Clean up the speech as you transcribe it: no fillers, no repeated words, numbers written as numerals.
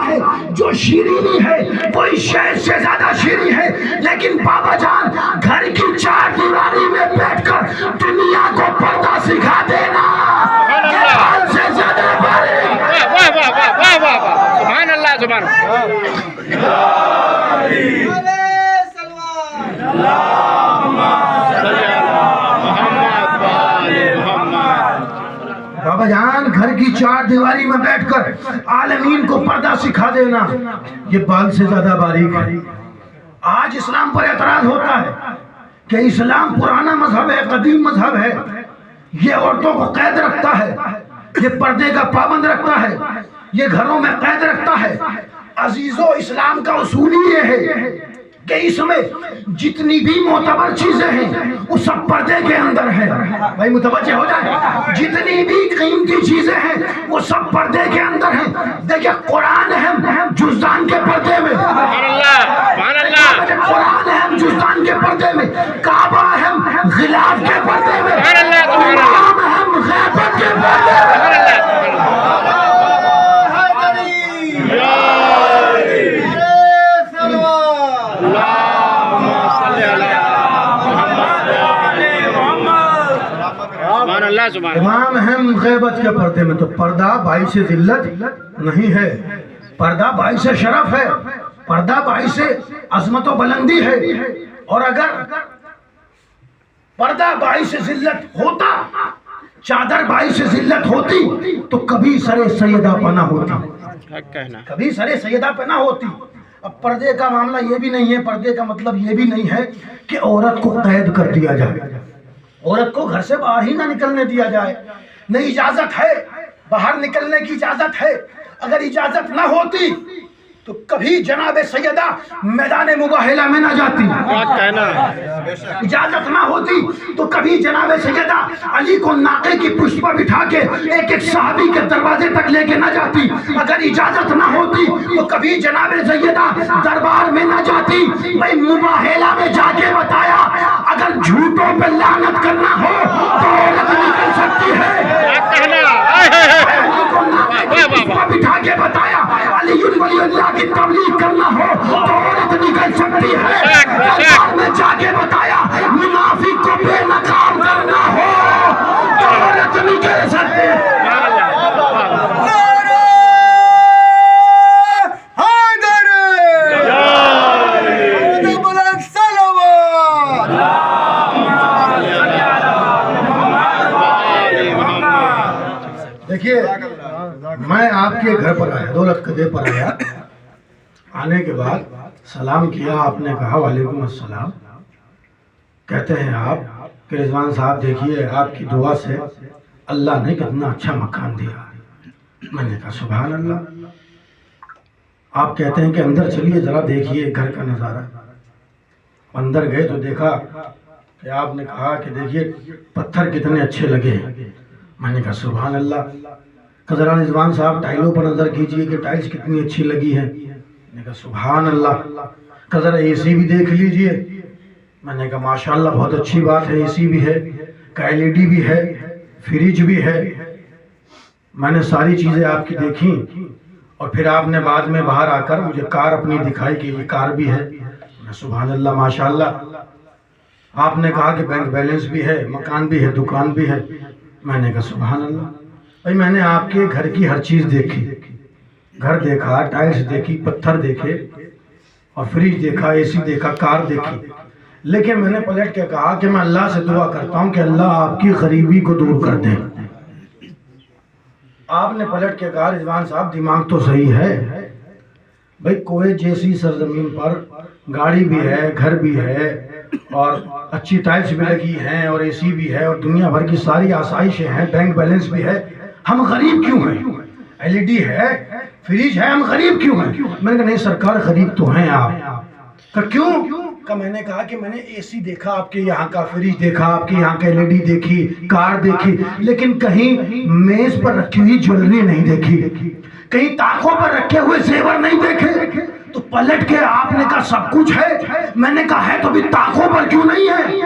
ہے جو شیرینی ہے وہی شہد سے زیادہ شیریں ہے، لیکن بابا جان گھر کی چار دیواری میں بیٹھ کر دنیا کو پردہ سکھا دینا یہ بال سے زیادہ باریک۔ واہ واہ واہ واہ واہ واہ، سبحان اللہ سبحان بابا جان گھر کی چار دیواری میں بیٹھ کر عالمین کو پردہ سکھا دینا یہ بال سے زیادہ باریک ہے۔ آج اسلام پر اعتراض ہوتا ہے کہ اسلام پرانا مذہب ہے، قدیم مذہب ہے، یہ عورتوں کو قید رکھتا ہے، یہ پردے کا پابند رکھتا ہے، یہ گھروں میں قید رکھتا ہے۔ عزیزو اسلام کا اصول ہی یہ ہے کہ اس میں جتنی بھی معتبر چیزیں ہیں وہ سب پردے کے اندر ہیں۔ بھائی متوجہ ہو جائے، جتنی بھی قیمتی چیزیں ہیں وہ سب پردے کے اندر ہیں۔ دیکھیں قرآن ہے جزدان کے پردے میں، قرآن ہے جزدان کے پردے میں، کعبہ ہے غلاف کے پردے میں، امام ہے غیبت کے پردے میں۔ امام ہم غیبت کے پردے میں، تو پردہ باعث ذلت نہیں ہے، پردہ باعث شرف ہے، پردہ باعث عظمت و بلندی ہے۔ اور اگر پردہ باعث ذلت ہوتا، چادر باعث ذلت ہوتی تو کبھی سر سیدہ پہ نہ ہوتی، کبھی سر سیدہ پہ نہ ہوتی۔ اب پردے کا معاملہ یہ بھی نہیں ہے، پردے کا مطلب یہ بھی نہیں ہے کہ عورت کو قید کر دیا جائے، عورت کو گھر سے باہر ہی نہ نکلنے دیا جائے۔ نہیں، اجازت ہے، باہر نکلنے کی اجازت ہے۔ اگر اجازت نہ ہوتی تو کبھی جناب سیدہ میدان مباہلہ میں نہ جاتی، اجازت نہ ہوتی تو کبھی جناب سیدہ علی کو ناقے کی پشت پر بٹھا کے ایک ایک صحابی کے دروازے تک لے کے نہ جاتی، اگر اجازت نہ ہوتی تو کبھی جناب سیدہ دربار میں نہ جاتی۔ میں مباہلہ میں جا کے بتایا اگر جھوٹوں پہ لعنت کرنا ہو تو عورت نکل سکتی ہے، بٹھا کے بتایا علی ولی اللہ کی تبلیغ کرنا ہو تو عورت نکل سکتی ہے، دربار میں جا کے بتایا منافق کو بے نقاب کرنا ہو تو عورت نکل سکتی ہے۔ دیکھیے میں آپ کے گھر پر آیا، دولت قدے پر آیا، آنے کے بعد سلام کیا، آپ نے کہا وعلیکم السلام، کہتے ہیں آپ کہ رضوان صاحب دیکھیے آپ کی دعا سے اللہ نے کتنا اچھا مکان دیا۔ میں نے کہا سبحان اللہ۔ آپ کہتے ہیں کہ اندر چلیے ذرا دیکھیے گھر کا نظارہ۔ اندر گئے تو دیکھا کہ آپ نے کہا کہ دیکھیے پتھر کتنے اچھے لگے ہیں۔ میں نے کہا سبحان اللہ۔ کہ ذرا رضوان صاحب ٹائلوں پر نظر کیجئے کہ ٹائلز کتنی اچھی لگی ہیں۔ میں نے کہا سبحان اللہ۔ کہ ذرا اے سی بھی دیکھ لیجئے۔ میں نے کہا ماشاءاللہ بہت اچھی بات ہے، اے سی بھی ہے، LED بھی ہے، فریج بھی ہے۔ میں نے ساری چیزیں آپ کی دیکھی اور پھر آپ نے بعد میں باہر آ کر مجھے کار اپنی دکھائی کہ یہ کار بھی ہے۔ میں سبحان اللہ ماشاءاللہ۔ آپ نے کہا کہ بینک بیلنس بھی ہے، مکان بھی ہے، دکان بھی ہے۔ میں نے کہا سبحان اللہ۔ بھائی میں نے آپ کے گھر کی ہر چیز دیکھی، گھر دیکھا، ٹائلز دیکھی، پتھر دیکھے اور فریج دیکھا، اے سی دیکھا، کار دیکھی، لیکن میں نے پلٹ کے کہا کہ میں اللہ سے دعا کرتا ہوں کہ اللہ آپ کی غریبی کو دور کر دے۔ آپ نے پلٹ کے کہا رضوان صاحب دماغ تو صحیح ہے، بھائی کویت جیسی سرزمین پر گاڑی بھی ہے، گھر بھی ہے اور اچھی ٹائلز بھی لگی ہیں اور اے سی بھی ہے اور دنیا بھر کی ساری آسائشیں ہیں، بینک بیلنس بھی ہے، ہم غریب کیوں ہیں؟ LED ہے، فریج ہے، ہم غریب کیوں ہیں؟ میں نے کہا نہیں سرکار غریب تو ہیں آپ۔ کہ کیوں؟ کہ میں نے کہا کہ میں نے اے سی دیکھا آپ کے یہاں کا، فریج دیکھا آپ کے یہاں کا، LED دیکھی، کار دیکھی، لیکن کہیں میز پر رکھی ہوئی جویلری نہیں دیکھی، کہیں طاقوں پر رکھے ہوئے زیور نہیں دیکھے۔ تو پلٹ کے آپ نے کہا سب کچھ ہے۔ میں نے کہا ہے تو بھی طاقوں پر کیوں نہیں ہے؟